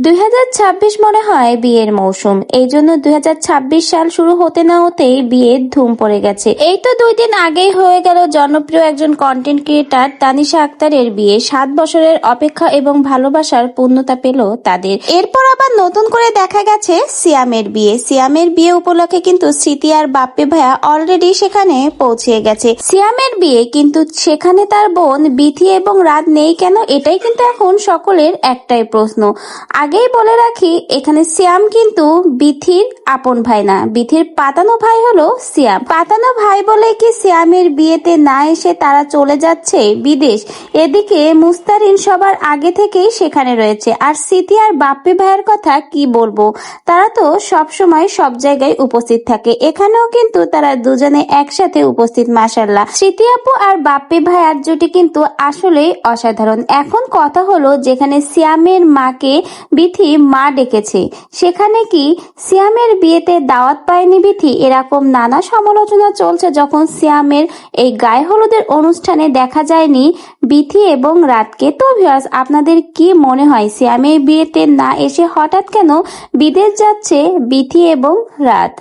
2026 মনে হয় বিয়ের মৌসুম, এই জন্য 2026 সাল শুরু হতে না হতেই বিয়ের ধুম পড়ে গেছে। এই তো 2 দিন আগেই হয়ে গেল জনপ্রিয় একজন কন্টেন্ট ক্রিয়েটার তানিশা আক্তারের বিয়ে। 7 বছরের অপেক্ষা এবং ভালোবাসার পূর্ণতা পেল তাদের। এরপর আবার নতুন করে দেখা গেছে সিয়ামের বিয়ে। সিয়ামের বিয়ে উপলক্ষে কিন্তু স্মৃতি আর বাপ্পি ভাইয়া অলরেডি সেখানে পৌঁছে গেছে। সিয়ামের বিয়ে কিন্তু সেখানে তার বোন বিথি এবং রাত নেই কেন, এটাই কিন্তু এখন সকলের একটাই প্রশ্ন। আগেই বলে রাখি, এখানে সিয়াম কিন্তু বিথির আপন ভাই না, বিথির পাতানো ভাই হলো সিয়াম। পাতানো ভাই বলে কি সিয়ামের বিয়েতে না এসে তারা চলে যাচ্ছে বিদেশ? এদিকে মুস্তারিন সবার আগে থেকেই সেখানে রয়েছে। আর স্মৃতি আর বাপ্পি ভাইয়ের কথা কি বলবো, তারা তো সব সময় সব জায়গায় উপস্থিত থাকে, এখানেও কিন্তু তারা দুজনে একসাথে উপস্থিত। মাশাআল্লাহ, স্মৃতি আপু আর বাপ্পি ভাইয়ার জুটি কিন্তু আসলেই অসাধারণ। এখন কথা হলো, যেখানে সিয়ামের মাকে বিথি মা ডেকেছে, সেখানে কি সিয়ামের বিয়েতে দাওয়াত পায়নি বিথি? এরকম নানা সমালোচনা চলছে যখন সিয়ামের এই গায়ে হলুদের অনুষ্ঠানে দেখা যায়নি বিথি এবং রাতকে। তো ভিউয়ার্স, আপনাদের কি মনে হয় সিয়ামের বিয়েতে না এসে হঠাৎ কেন বিদেশ যাচ্ছে বিথি এবং রাত?